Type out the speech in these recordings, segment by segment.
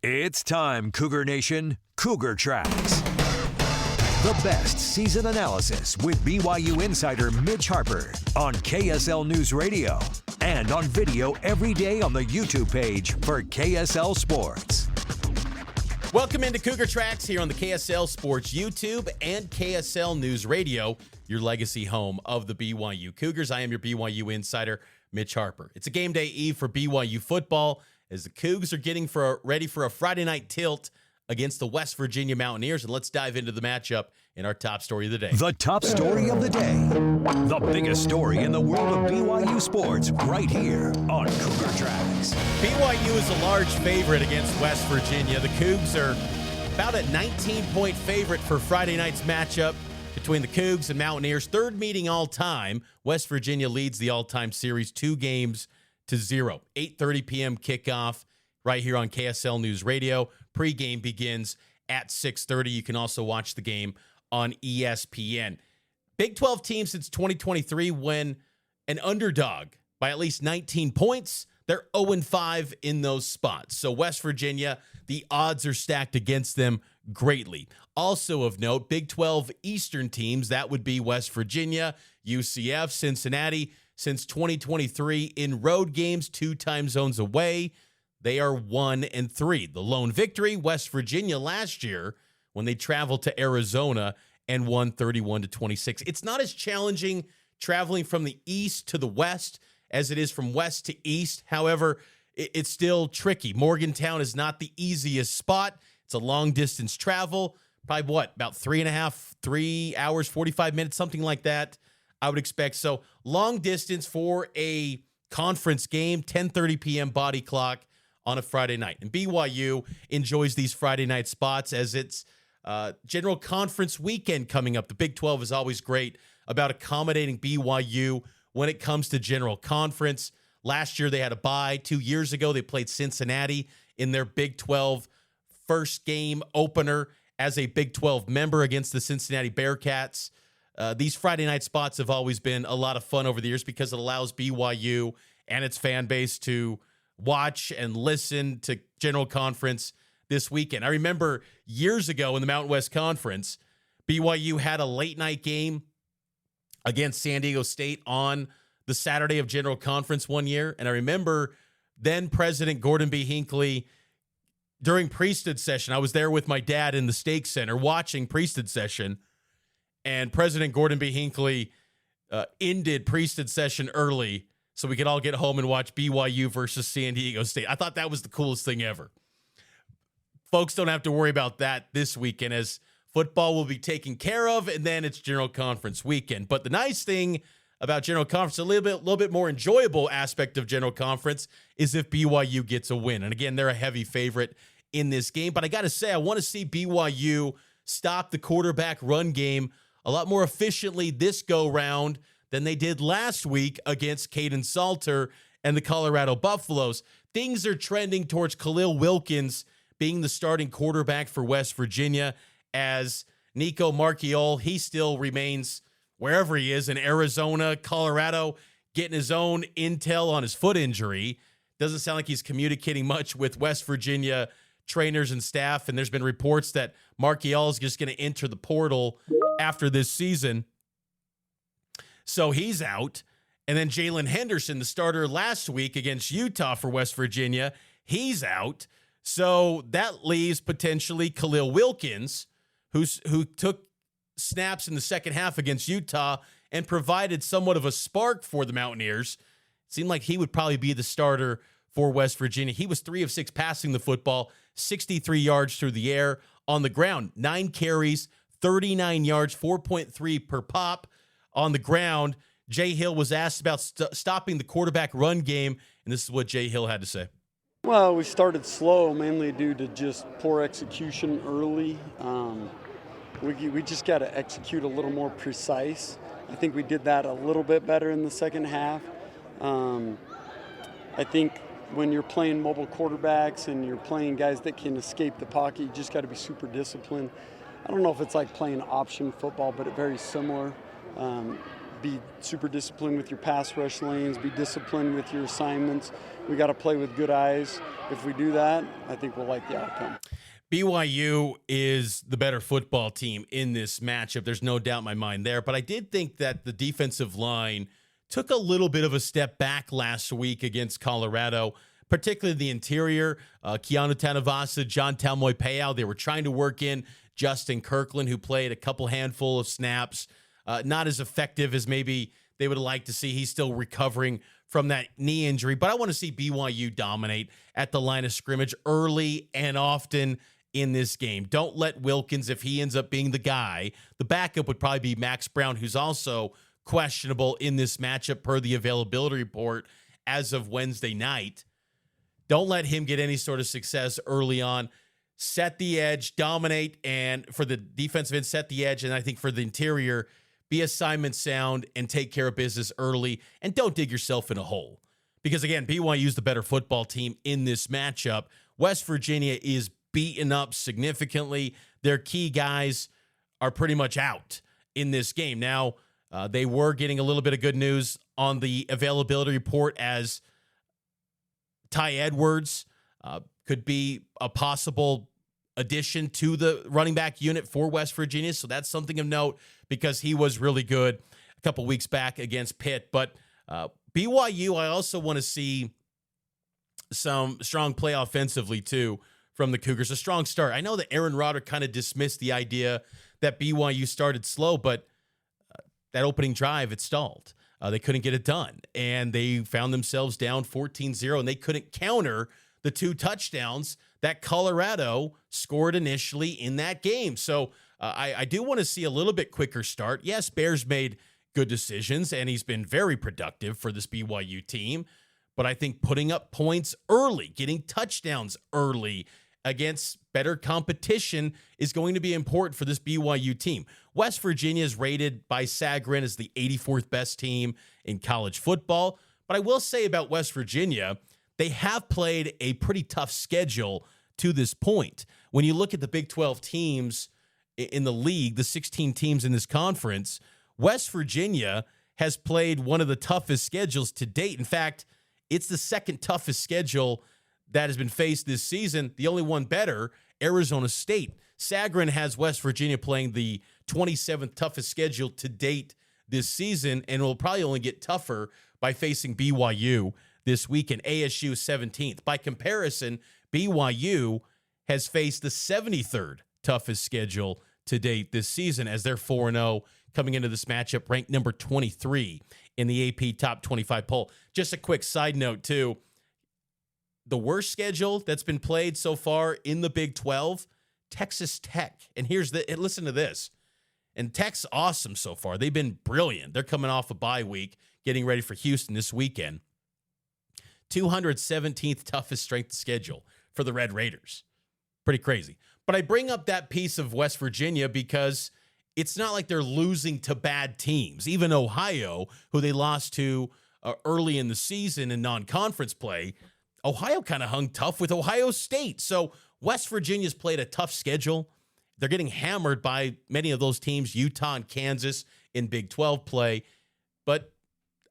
It's time, Cougar Nation. Cougar Tracks. The best season analysis with BYU insider Mitch Harper on KSL NewsRadio and on video every day on the YouTube page for KSL Sports. Welcome into Cougar Tracks here on the KSL Sports YouTube and KSL NewsRadio, your legacy home of the BYU Cougars. I am your BYU insider, Mitch Harper. It's a game day eve for BYU football as the Cougs are getting ready for a Friday night tilt against the West Virginia Mountaineers. And let's dive into the matchup in our top story of the day. The top story of the day. The biggest story in the world of BYU sports right here on Cougar Tracks. BYU is a large favorite against West Virginia. The Cougs are about a 19-point favorite for Friday night's matchup between the Cougs and Mountaineers. Third meeting all time. West Virginia leads the all-time series 2-0. 8:30 p.m. kickoff right here on KSL News Radio. Pre-game begins at 6:30. You can also watch the game on ESPN. Big 12 team since 2023 when an underdog by at least 19 points. They're 0-5 in those spots. So West Virginia, the odds are stacked against them greatly. Also of note, Big 12 Eastern teams, that would be West Virginia, UCF, Cincinnati. Since 2023 in road games, 2 time zones away, they are 1-3. The lone victory, West Virginia last year when they traveled to Arizona and won 31-26. It's not as challenging traveling from the east to the west as it is from west to east. However, it's still tricky. Morgantown is not the easiest spot. It's a long distance travel, probably about 3 hours, 45 minutes, something like that. I would expect. So long distance for a conference game, 10:30 p.m. body clock on a Friday night. And BYU enjoys these Friday night spots as it's general conference weekend coming up. The Big 12 is always great about accommodating BYU when it comes to general conference. Last year they had a bye. 2 years ago they played Cincinnati in their Big 12 first game opener as a Big 12 member against the Cincinnati Bearcats. These Friday night spots have always been a lot of fun over the years because it allows BYU and its fan base to watch and listen to General Conference this weekend. I remember years ago in the Mountain West Conference, BYU had a late night game against San Diego State on the Saturday of General Conference one year. And I remember then President Gordon B. Hinckley during Priesthood session. I was there with my dad in the Stake Center watching Priesthood session. And President Gordon B. Hinckley ended Priesthood session early so we could all get home and watch BYU versus San Diego State. I thought that was the coolest thing ever. Folks don't have to worry about that this weekend as football will be taken care of, and then it's General Conference weekend. But the nice thing about General Conference, a little bit more enjoyable aspect of General Conference, is if BYU gets a win. And again, they're a heavy favorite in this game. But I got to say, I want to see BYU stop the quarterback run game a lot more efficiently this go-round than they did last week against Caden Salter and the Colorado Buffaloes. Things are trending towards Khalil Wilkins being the starting quarterback for West Virginia as Nico Marchiol, he still remains wherever he is in Arizona, Colorado, getting his own intel on his foot injury. Doesn't sound like he's communicating much with West Virginia trainers and staff, and there's been reports that Marchiol is just going to enter the portal after this season. So he's out. And then Jalen Henderson, the starter last week against Utah for West Virginia, he's out. So that leaves potentially Khalil Wilkins, who took snaps in the second half against Utah and provided somewhat of a spark for the Mountaineers. Seemed like he would probably be the starter for West Virginia. He was 3 of 6 passing the football, 63 yards through the air. On the ground, 9 carries, 39 yards, 4.3 per pop. On the ground, Jay Hill was asked about stopping the quarterback run game, and this is what Jay Hill had to say. Well, we started slow, mainly due to just poor execution early. We just got to execute a little more precise. I think we did that a little bit better in the second half. I think when you're playing mobile quarterbacks and you're playing guys that can escape the pocket, you just got to be super disciplined. I don't know if it's like playing option football, but it's very similar. be super disciplined with your pass rush lanes, be disciplined with your assignments. We got to play with good eyes. If we do that, I think we'll like the outcome. BYU is the better football team in this matchup. There's no doubt in my mind there. But I did think that the defensive line took a little bit of a step back last week against Colorado, particularly the interior. Keanu Tanavasa, John Talmoy-Payao, they were trying to work in Justin Kirkland, who played a couple handful of snaps. Not as effective as maybe they would like to see. He's still recovering from that knee injury. But I want to see BYU dominate at the line of scrimmage early and often in this game. Don't let Wilkins, if he ends up being the guy, the backup would probably be Max Brown, who's also questionable in this matchup per the availability report as of Wednesday night. Don't let him get any sort of success early on. Set the edge, dominate, and for the defensive end, set the edge, and I think for the interior, be assignment sound and take care of business early, and don't dig yourself in a hole. Because, again, BYU is the better football team in this matchup. West Virginia is beaten up significantly. Their key guys are pretty much out in this game. Now, they were getting a little bit of good news on the availability report as Ty Edwards could be a possible addition to the running back unit for West Virginia. So that's something of note because he was really good a couple weeks back against Pitt. But BYU, I also want to see some strong play offensively too from the Cougars. A strong start. I know that Aaron Roderick kind of dismissed the idea that BYU started slow, but that opening drive, it stalled. They couldn't get it done, and they found themselves down 14-0, and they couldn't counter the 2 touchdowns that Colorado scored initially in that game. So I do want to see a little bit quicker start. Yes, Bears made good decisions, and he's been very productive for this BYU team, but I think putting up points early, getting touchdowns early against better competition is going to be important for this BYU team. West Virginia is rated by Sagarin as the 84th best team in college football. But I will say about West Virginia, they have played a pretty tough schedule to this point. When you look at the Big 12 teams in the league, the 16 teams in this conference, West Virginia has played one of the toughest schedules to date. In fact, it's the second toughest schedule that has been faced this season. The only one better, Arizona State. Sagarin has West Virginia playing the 27th toughest schedule to date this season, and will probably only get tougher by facing BYU this weekend. ASU 17th. By comparison, BYU has faced the 73rd toughest schedule to date this season, as they're 4-0 coming into this matchup, ranked number 23 in the AP Top 25 poll. Just a quick side note, too. The worst schedule that's been played so far in the Big 12, Texas Tech. And listen to this. And Tech's awesome so far. They've been brilliant. They're coming off a bye week, getting ready for Houston this weekend. 217th toughest strength schedule for the Red Raiders. Pretty crazy. But I bring up that piece of West Virginia because it's not like they're losing to bad teams. Even Ohio, who they lost to early in the season in non-conference play, Ohio kind of hung tough with Ohio State. So West Virginia's played a tough schedule. They're getting hammered by many of those teams, Utah and Kansas in Big 12 play. But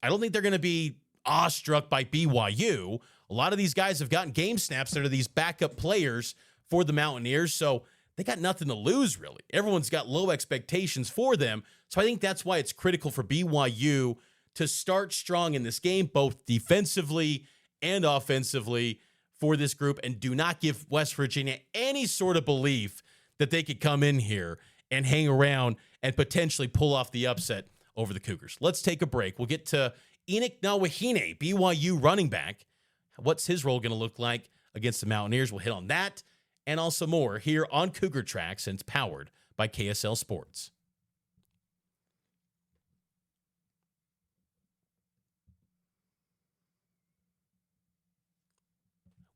I don't think they're going to be awestruck by BYU. A lot of these guys have gotten game snaps that are these backup players for the Mountaineers. So they got nothing to lose, really. Everyone's got low expectations for them. So I think that's why it's critical for BYU to start strong in this game, both defensively and offensively for this group, and do not give West Virginia any sort of belief that they could come in here and hang around and potentially pull off the upset over the Cougars. Let's take a break. We'll get to Enoch Nawahine, BYU running back. What's his role going to look like against the Mountaineers? We'll hit on that and also more here on Cougar Tracks, and it's powered by KSL Sports.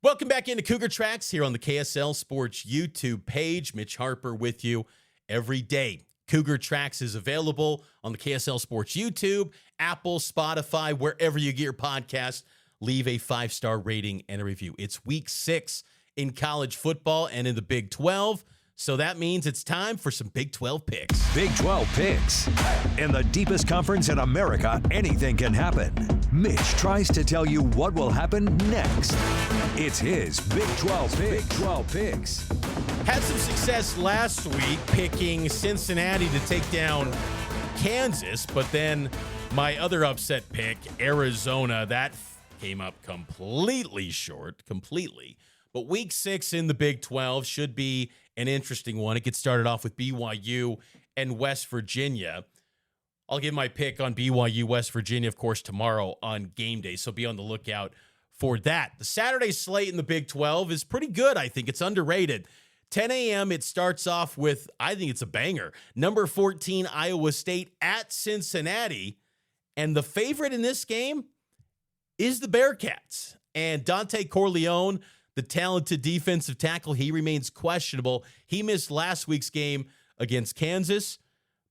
Welcome back into Cougar Tracks here on the KSL Sports YouTube page. Mitch Harper with you every day. Cougar Tracks is available on the KSL Sports YouTube, Apple, Spotify, wherever you get your podcast. Leave a 5-star rating and a review. It's week 6 in college football and in the Big 12. So that means it's time for some Big 12 picks. Big 12 picks. In the deepest conference in America, anything can happen. Mitch tries to tell you what will happen next. It's his Big 12 picks. Big 12 picks. Had some success last week picking Cincinnati to take down Kansas, but then my other upset pick, Arizona, that came up completely short, But week 6 in the Big 12 should be an interesting one. It gets started off with BYU and West Virginia. I'll give my pick on BYU, West Virginia, of course, tomorrow on game day, so be on the lookout for that. The Saturday slate in the Big 12 is pretty good, I think. It's underrated. 10 a.m., it starts off with, I think it's a banger, number 14 Iowa State at Cincinnati, and the favorite in this game is the Bearcats. And Dante Corleone, the talented defensive tackle, he remains questionable. He missed last week's game against Kansas.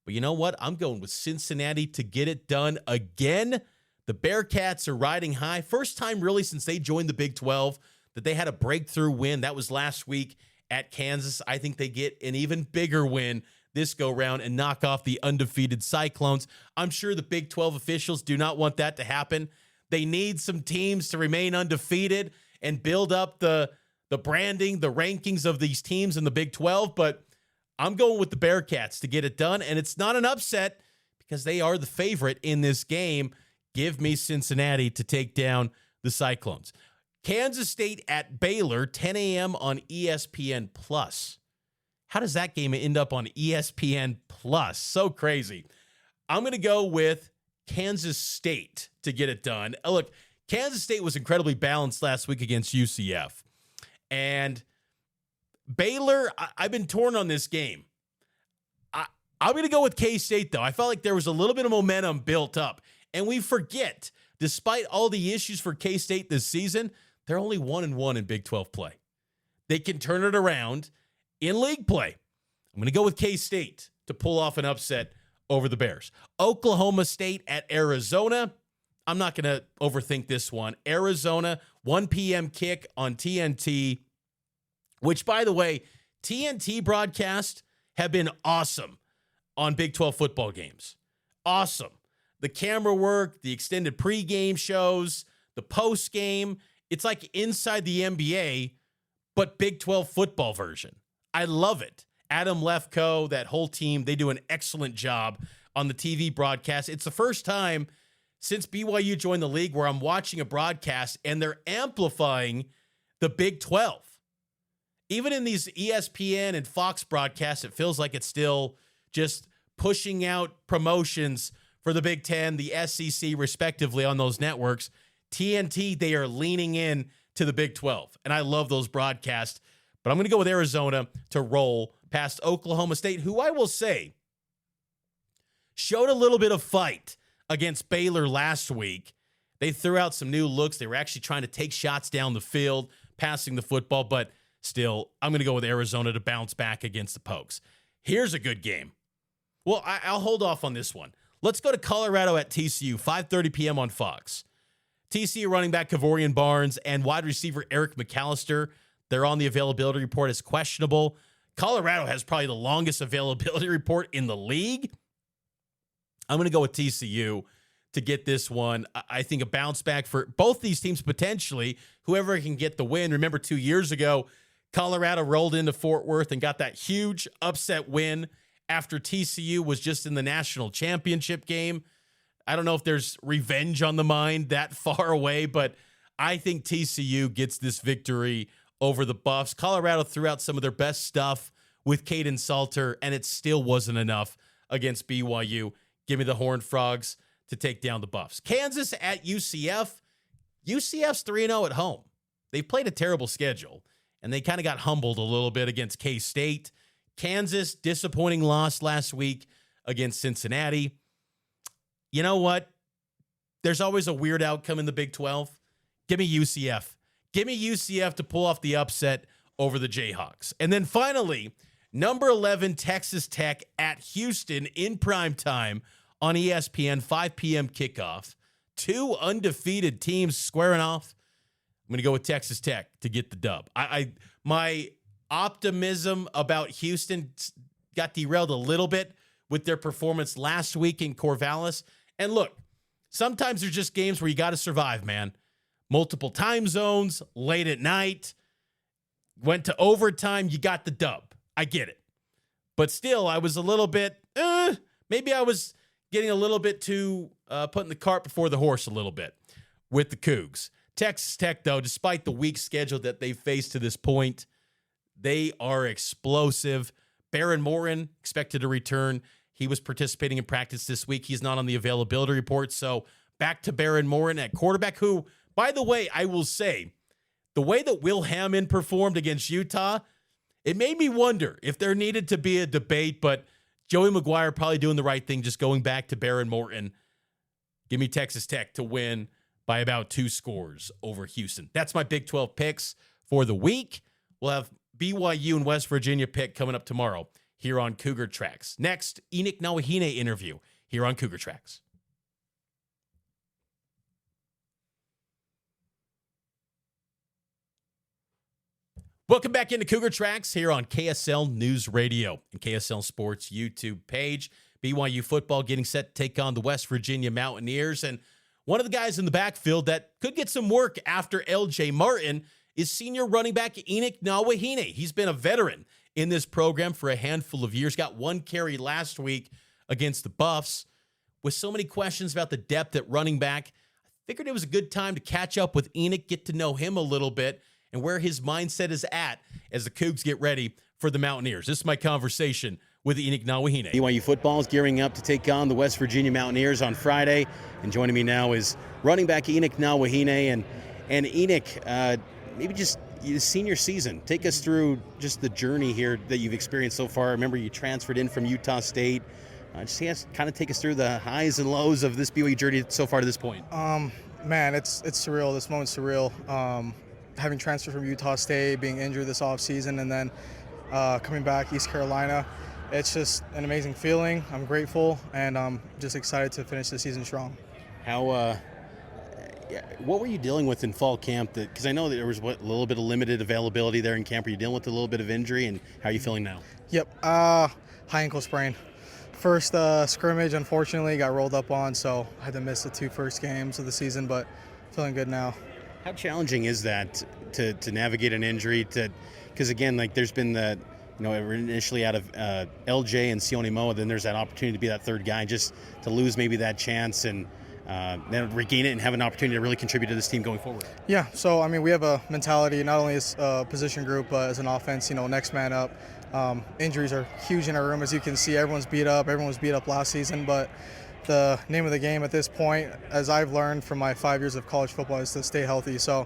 But you know what? I'm going with Cincinnati to get it done again. The Bearcats are riding high. First time really since they joined the Big 12 that they had a breakthrough win. That was last week at Kansas. I think they get an even bigger win this go-round and knock off the undefeated Cyclones. I'm sure the Big 12 officials do not want that to happen. They need some teams to remain undefeated and build up the branding, the rankings of these teams in the Big 12, but I'm going with the Bearcats to get it done, and it's not an upset because they are the favorite in this game. Give me Cincinnati to take down the Cyclones. Kansas State at Baylor, 10 a.m. on ESPN+. How does that game end up on ESPN+? So crazy. I'm going to go with Kansas State to get it done. Look, Kansas State was incredibly balanced last week against UCF. And Baylor, I've been torn on this game. I'm going to go with K-State, though. I felt like there was a little bit of momentum built up. And we forget, despite all the issues for K-State this season, they're only 1-1 in Big 12 play. They can turn it around in league play. I'm going to go with K-State to pull off an upset over the Bears. Oklahoma State at Arizona. I'm not going to overthink this one. Arizona, 1 p.m. kick on TNT, which, by the way, TNT broadcasts have been awesome on Big 12 football games. Awesome. The camera work, the extended pregame shows, the postgame. It's like inside the NBA, but Big 12 football version. I love it. Adam Lefkoe, that whole team, they do an excellent job on the TV broadcast. It's the first time since BYU joined the league where I'm watching a broadcast and they're amplifying the Big 12. Even in these ESPN and Fox broadcasts, it feels like it's still just pushing out promotions for the Big Ten, the SEC, respectively, on those networks. TNT, they are leaning in to the Big 12, and I love those broadcasts. But I'm going to go with Arizona to roll past Oklahoma State, who I will say showed a little bit of fight against Baylor last week. They threw out some new looks. They were actually trying to take shots down the field, passing the football, but still, I'm going to go with Arizona to bounce back against the Pokes. Here's a good game. Well, I'll hold off on this one. Let's go to Colorado at TCU, 5:30 p.m. on Fox. TCU running back Kavorian Barnes and wide receiver Eric McAllister, they're on the availability report as questionable. Colorado has probably the longest availability report in the league. I'm going to go with TCU to get this one. I think a bounce back for both these teams potentially, whoever can get the win. Remember 2 years ago, Colorado rolled into Fort Worth and got that huge upset win after TCU was just in the national championship game. I don't know if there's revenge on the mind that far away, but I think TCU gets this victory over the Buffs. Colorado threw out some of their best stuff with Caden Salter, and it still wasn't enough against BYU. Give me the Horned Frogs to take down the Buffs. Kansas at UCF. UCF's 3-0 at home. They've played a terrible schedule, and they kind of got humbled a little bit against K-State. Kansas, disappointing loss last week against Cincinnati. You know what? There's always a weird outcome in the Big 12. Give me UCF. Give me UCF to pull off the upset over the Jayhawks. And then finally, number 11 Texas Tech at Houston in prime time on ESPN, 5 p.m. kickoff. Two undefeated teams squaring off. I'm going to go with Texas Tech to get the dub. My optimism about Houston got derailed a little bit with their performance last week in Corvallis. And look, sometimes there's just games where you got to survive, man. Multiple time zones, late at night, went to overtime, you got the dub. I get it. But still, I was a little bit, maybe I was getting a little bit too putting the cart before the horse a little bit with the Cougs. Texas Tech, though, despite the weak schedule that they've faced to this point, they are explosive. Baron Morin expected to return. He was participating in practice this week. He's not on the availability report. So back to Baron Morin at quarterback, who, by the way, I will say, the way that Will Hammond performed against Utah, it made me wonder if there needed to be a debate, but Joey McGuire probably doing the right thing, just going back to Baron Morin. Give me Texas Tech to win by about 2 scores over Houston. That's my Big 12 picks for the week. We'll have BYU and West Virginia pick coming up tomorrow here on Cougar Tracks. Next, Enoch Nawahine interview here on Cougar Tracks. Welcome back into Cougar Tracks here on KSL News Radio and KSL Sports YouTube page. BYU football getting set to take on the West Virginia Mountaineers. And one of the guys in the backfield that could get some work after L.J. Martin is senior running back Enoch Nawahine. He's been a veteran in this program for a handful of years. Got 1 carry last week against the Buffs. With so many questions about the depth at running back, I figured it was a good time to catch up with Enoch, get to know him a little bit, and where his mindset is at as the Cougs get ready for the Mountaineers. This is my conversation with Enoch Nawahine. BYU football is gearing up to take on the West Virginia Mountaineers on Friday. And joining me now is running back Enoch Nawahine. And Enoch, maybe just your senior season. Take us through just the journey here that you've experienced so far. I remember you transferred in from Utah State. Just kind of take us through the highs and lows of this BYU journey so far to this point. Man, it's surreal. This moment's surreal. Having transferred from Utah State, being injured this offseason, and then coming back East Carolina. It's just an amazing feeling. I'm grateful, and I'm just excited to finish the season strong. What were you dealing with in fall camp? Because I know that there was a little bit of limited availability there in camp. Were you dealing with a little bit of injury, and how are you feeling now? Yep, high ankle sprain. First scrimmage, unfortunately, got rolled up on, so I had to miss the 2 first games of the season, but feeling good now. How challenging is that to navigate an injury? Because again, like there's been the, initially out of LJ and Sione Moa, then there's that opportunity to be that third guy, just to lose maybe that chance and then regain it and have an opportunity to really contribute to this team going forward. Yeah, so I mean, we have a mentality not only as a position group, but as an offense, next man up. Injuries are huge in our room, as you can see. Everyone's beat up. Everyone was beat up last season, but the name of the game at this point, as I've learned from my 5 years of college football, is to stay healthy. So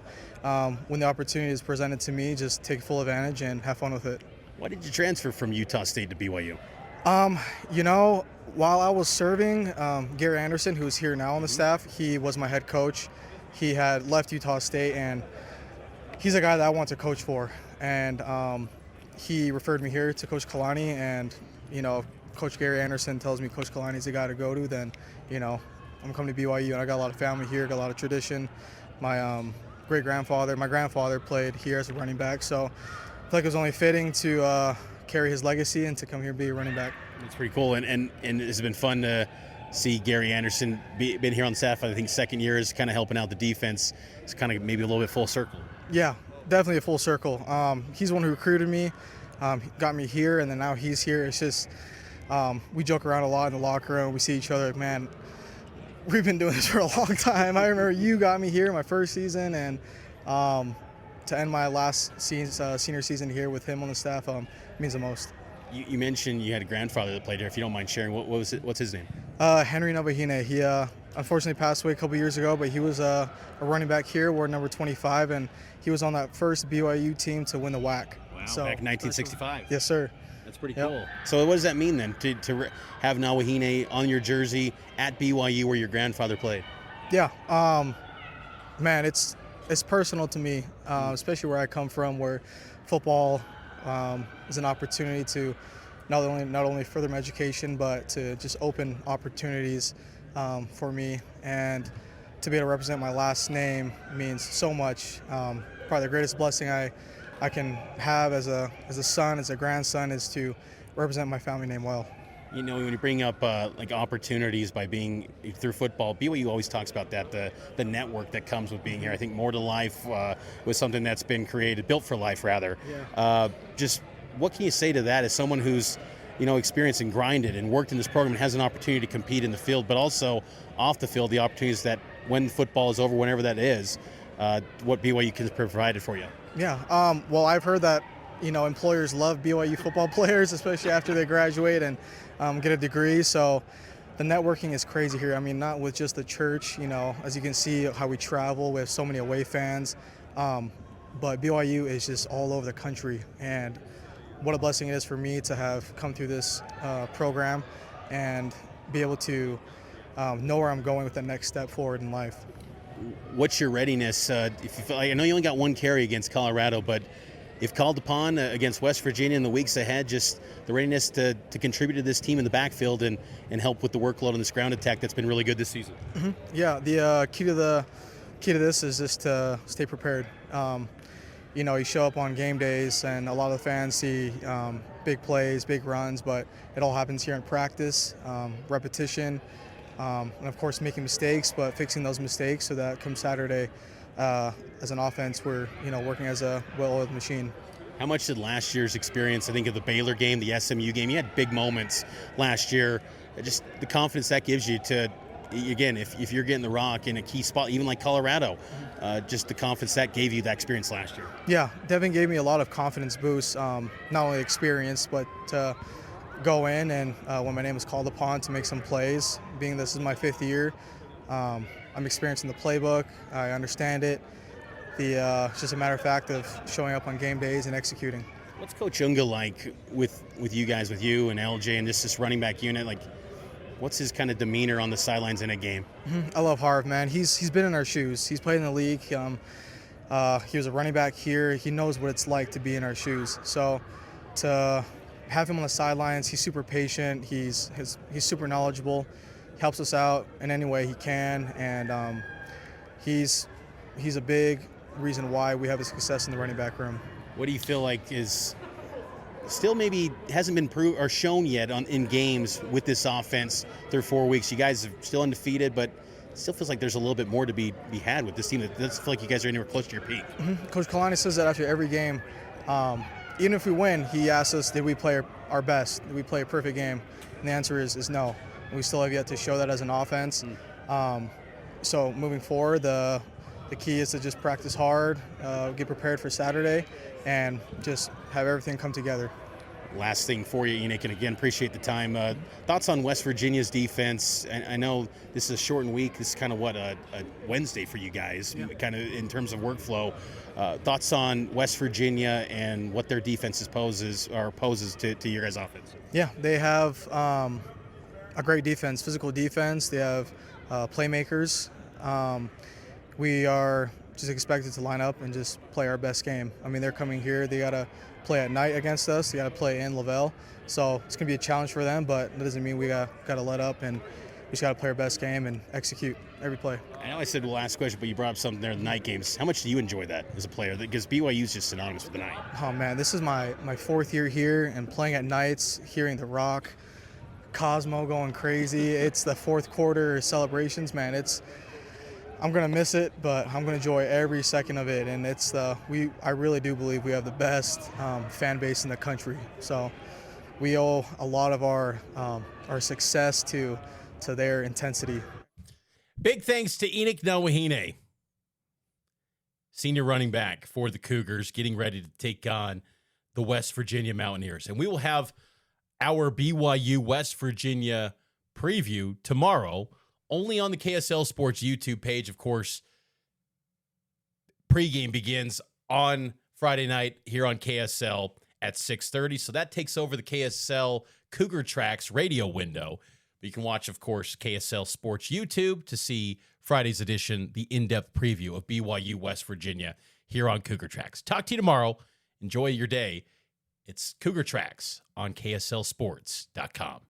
when the opportunity is presented to me, just take full advantage and have fun with it. Why did you transfer from Utah State to BYU? While I was serving, Gary Anderson, who's here now on the staff, he was my head coach. He had left Utah State, and he's a guy that I want to coach for. And he referred me here to Coach Kalani, and, Coach Gary Anderson tells me Coach Kalani's the guy to go to, then, I'm coming to BYU, and I got a lot of family here, got a lot of tradition. My my grandfather played here as a running back, so I feel like it was only fitting to carry his legacy and to come here and be a running back. It's pretty cool, and it's been fun to see Gary Anderson been here on staff. I think second year is kind of helping out the defense. It's kind of maybe a little bit full circle. Yeah, definitely a full circle. He's the one who recruited me, got me here, and then now he's here. It's just we joke around a lot in the locker room. We see each other, man, we've been doing this for a long time. I remember you got me here my first season, and to end my last senior season here with him on the staff means the most. You mentioned you had a grandfather that played here. If you don't mind sharing, what's his name? Henry Nawahine. He unfortunately passed away a couple years ago, but he was a running back here, wore number 25, and he was on that first BYU team to win the WAC. Wow, so, back in 1965. Yes, sir. That's pretty cool. So what does that mean then, to have Nawahine on your jersey at BYU where your grandfather played? Yeah, man, it's personal to me, especially where I come from, where football is an opportunity to not only further my education, but to just open opportunities for me, and to be able to represent my last name means so much. Probably the greatest blessing I I can have as a son, as a grandson, is to represent my family name well. You know, when you bring up like opportunities by being through football, BYU always talks about that, the network that comes with being here. I think More to Life was something that's been created, built for life rather. Yeah. Just what can you say to that as someone who's, you know, experienced and grinded and worked in this program and has an opportunity to compete in the field, but also off the field, the opportunities that when football is over, whenever that is, what BYU can provide for you? Yeah. Well, I've heard that, you know, employers love BYU football players, especially after they graduate and get a degree. So the networking is crazy here. I mean, not with just the church, you know, as you can see how we travel with so many away fans, but BYU is just all over the country. And what a blessing it is for me to have come through this program and be able to know where I'm going with the next step forward in life. What's your readiness? If you feel, I know you only got one carry against Colorado, but if called upon against West Virginia in the weeks ahead, just the readiness to contribute to this team in the backfield and help with the workload on this ground attack that's been really good this season. Mm-hmm. Yeah, the key to this is just to stay prepared. You know, you show up on game days and a lot of the fans see big plays, big runs, but it all happens here in practice, repetition, and of course making mistakes, but fixing those mistakes so that come Saturday, as an offense, we're, you know, working as a well-oiled machine. How much did last year's experience, I think of the Baylor game, the SMU game, you had big moments last year, just the confidence that gives you to, again, if you're getting the rock in a key spot, even like Colorado, just the confidence that gave you that experience last year? Yeah, Devin gave me a lot of confidence boosts, not only experience, but go in and when my name was called upon to make some plays, being this is my 5th year, I'm experiencing the playbook, I understand it. It's just a matter of fact of showing up on game days and executing. What's Coach Unga like with you guys, with you and LJ and this running back unit? Like, what's his kind of demeanor on the sidelines in a game? I love Harv, man. He's been in our shoes. He's played in the league. He was a running back here. He knows what it's like to be in our shoes. So to have him on the sidelines, he's super patient. He's super knowledgeable. He helps us out in any way he can, and he's a big reason why we have a success in the running back room. What do you feel like is still maybe hasn't been proved or shown yet in games with this offense through 4 weeks? You guys are still undefeated, but it still feels like there's a little bit more to be had with this team. It doesn't feel like you guys are anywhere close to your peak. Mm-hmm. Coach Kalani says that after every game. Even if we win, he asks us, did we play our best? Did we play a perfect game? And the answer is no. We still have yet to show that as an offense. So moving forward, the key is to just practice hard, get prepared for Saturday, and just have everything come together. Last thing for you, Enoch, and again, appreciate the time. Thoughts on West Virginia's defense? I know this is a shortened week. This is kind of a Wednesday for you guys, kind of in terms of workflow. Thoughts on West Virginia and what their defense poses to your guys' offense? Yeah, they have a great defense, physical defense. They have playmakers. We are just expected to line up and just play our best game. I mean, they're coming here. They got to play at night against us. They got to play in Lavelle. So it's going to be a challenge for them, but that doesn't mean we got to let up, and we just got to play our best game and execute every play. I know I said last question, but you brought up something there, the night games. How much do you enjoy that as a player? Because BYU is just synonymous with the night. Oh, man, this is my 4th year here, and playing at nights, hearing the Rock, Cosmo going crazy. It's the 4th quarter celebrations, man. I'm gonna miss it, but I'm gonna enjoy every second of it. And I really do believe we have the best fan base in the country. So we owe a lot of our success to their intensity. Big thanks to Enoch Nawahine, senior running back for the Cougars, getting ready to take on the West Virginia Mountaineers. And we will have our BYU-West Virginia preview tomorrow, only on the KSL Sports YouTube page. Of course, pregame begins on Friday night here on KSL at 6:30. So that takes over the KSL Cougar Tracks radio window. But you can watch, of course, KSL Sports YouTube to see Friday's edition, the in-depth preview of BYU-West Virginia here on Cougar Tracks. Talk to you tomorrow. Enjoy your day. It's Cougar Tracks on KSLSports.com.